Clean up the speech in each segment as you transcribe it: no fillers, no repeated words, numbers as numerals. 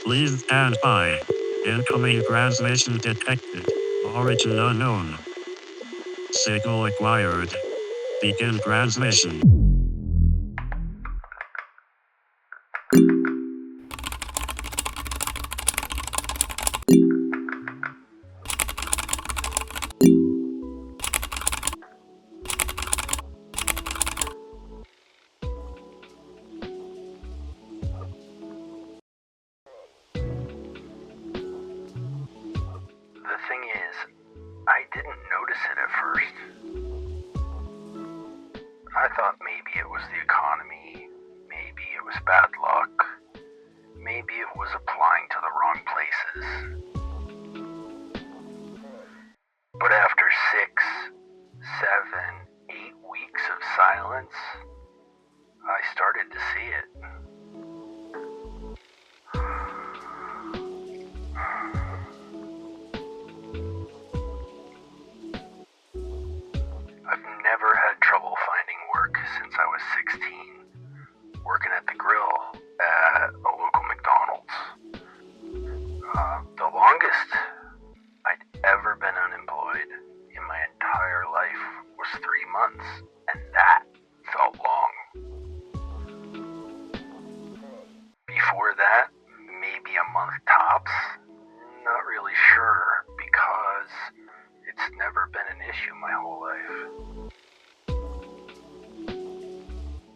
Please stand by. Incoming transmission detected. Origin unknown. Signal acquired. Begin transmission. The thing is, I didn't notice it at first. I thought maybe it was the economy, maybe it was bad luck, maybe it was applying to the wrong places. But after 6, 7, 8 weeks of silence, I started to see it. I've never had trouble finding work since I was 16, working at the grill at a local McDonald's. The longest I'd ever been unemployed in my entire life was 3 months, and that felt long. Before that, maybe a month tops. Not really sure, because it's never been an issue my whole life.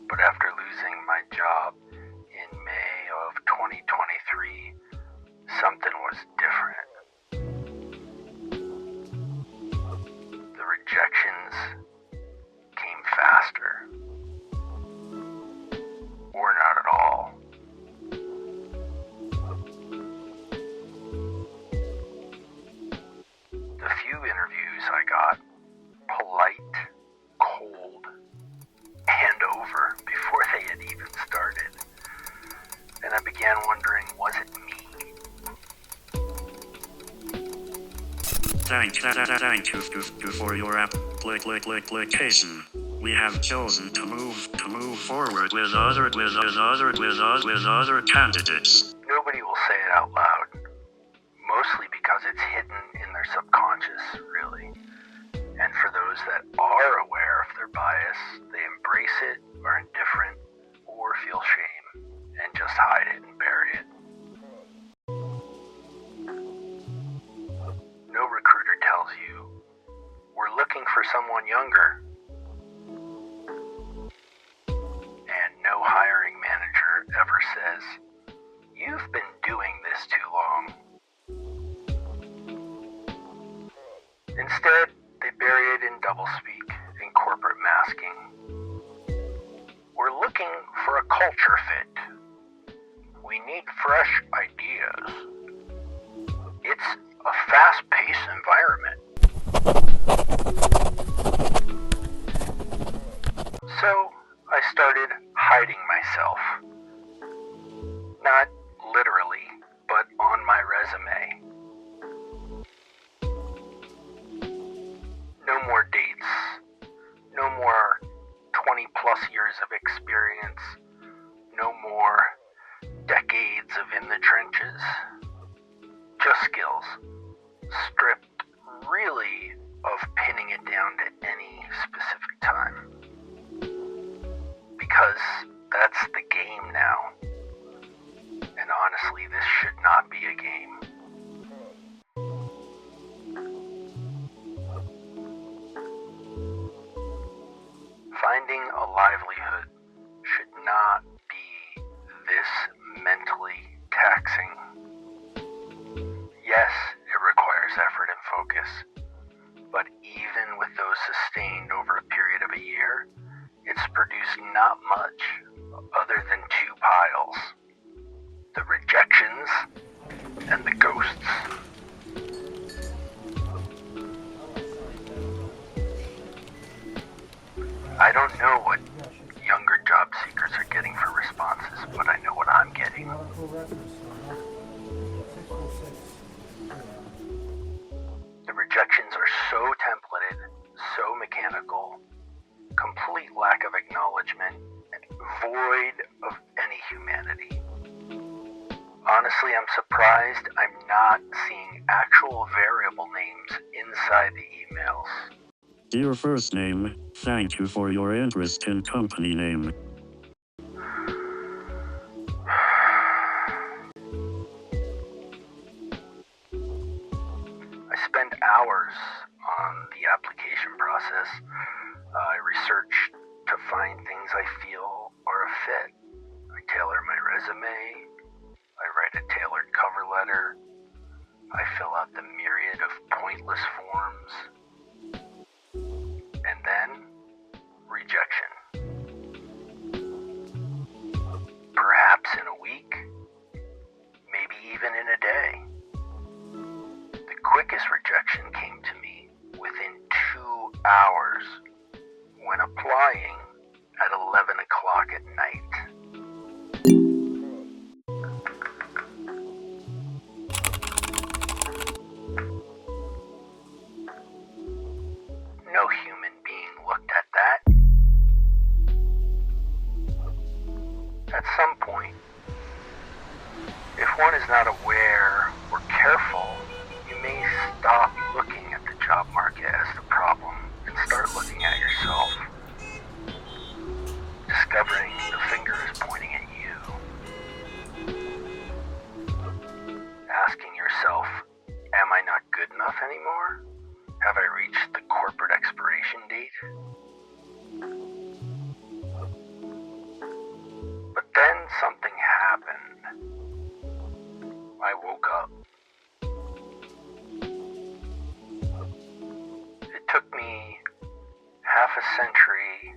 But after losing my job in May of 2023, something was different. The rejections came faster. Or not at all. The few interviews I got, polite, cold, and over before they had even started. And I began wondering, was it me? Thank you for your application. We have chosen to move forward with other candidates. Nobody will say it out loud, mostly because it's hidden in their subconscious, really. And for those that are aware of their bias, they embrace it, are indifferent, or feel shame, and just hide it and bury it. No recruiter tells you, we're looking for someone younger. And no hiring manager ever says, you've been doing this too long. Instead, they bury it in doublespeak and corporate masking. We're looking for a culture fit. We need fresh ideas. It's a fast-paced environment. So I started hiding myself. Not literally, but on my resume. No more dates. No more 20 plus years of experience. No more decades of in the trenches. Just skills. Stripped really of pinning it down to any specific time. Because that's the game now. And honestly, this should not be a game. Finding a livelihood should not be this mentally taxing. Yes, it requires effort and focus, but even with those sustained over a period of a year, it's produced not much other than 2 piles. The rejections and the ghosts. I don't know what younger job seekers are getting for responses, but I know what I'm getting. The rejections are so templated, so mechanical, complete lack of acknowledgement, and void of any humanity. Honestly, I'm surprised I'm not seeing actual variable names inside the emails. Dear first name, thank you for your interest in company name. I spend hours on the application process. I research to find things I feel are a fit. I tailor my resume. I write a tailored cover letter. I fill out the myriad of pointless forms. And then, rejection. Perhaps in a week, maybe even in a day. The quickest rejection came to me within 2 hours when applying at 11 o'clock at night. No human being looked at that. At some point, if one is not aware or careful, you may stop looking at the job market as the problem and start looking at yourself, discovering the finger is pointing at you, asking yourself, am I not good enough anymore? Have I reached the corporate expiration date? But then something happened. I woke up. It took me half a century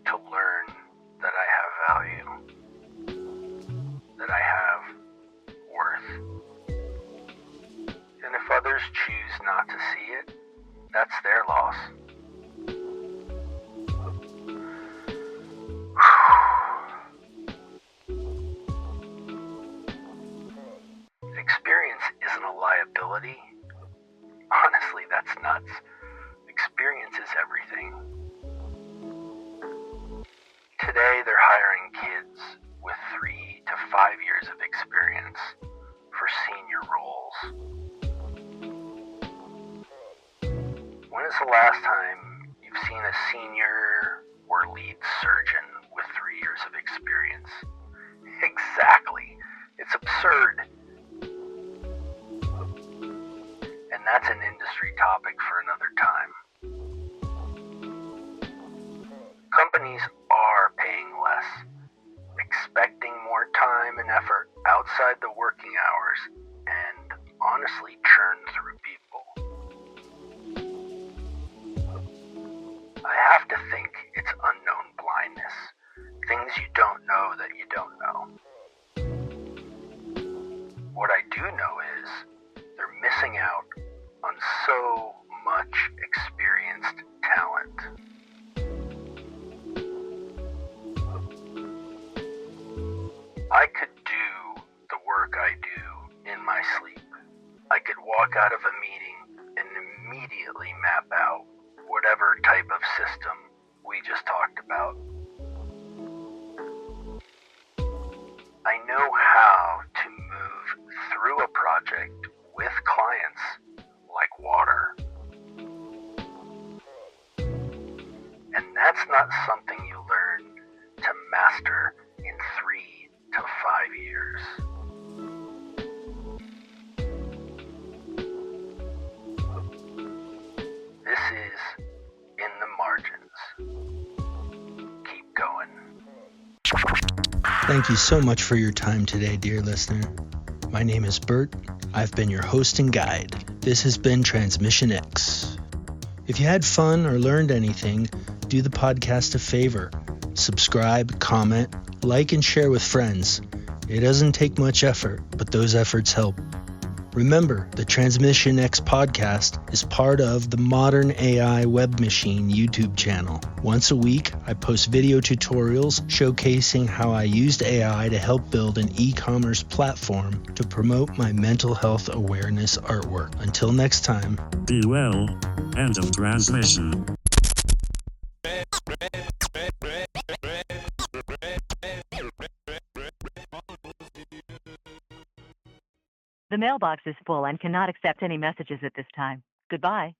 to learn that I have value, that I have worth. And if others choose not to see it, that's their loss. Experience isn't a liability. Honestly, that's nuts. Experience is everything. Today, they're hiring kids with 3 to 5 years of experience for senior roles. When is the last time you've seen a senior or lead surgeon with 3 years of experience? Exactly. It's absurd. And that's an industry topic for another time. Companies are paying less, expecting more time and effort outside the working hours, and honestly churn through people. I have to think it's unknown blindness, things you don't know that you don't know. What I do know is they're missing out on so much experienced talent. I could do the work I do in my sleep. I could walk out of a meeting and immediately map out whatever type of system we just talked about. I know how to move through a project with clients like water. And that's not something you learn to master in 3 to 5 years. This is In the Margins. Keep going. Thank you so much for your time today, dear listener. My name is Bert. I've been your host and guide. This has been TransmissionX. If you had fun or learned anything, do the podcast a favor. Subscribe, comment, like, and share with friends. It doesn't take much effort, but those efforts help. Remember, the TransmissionX podcast is part of the Modern AI Web Machine YouTube channel. Once a week, I post video tutorials showcasing how I used AI to help build an e-commerce platform to promote my mental health awareness artwork. Until next time, Be well. End of transmission. The mailbox is full and cannot accept any messages at this time. Goodbye.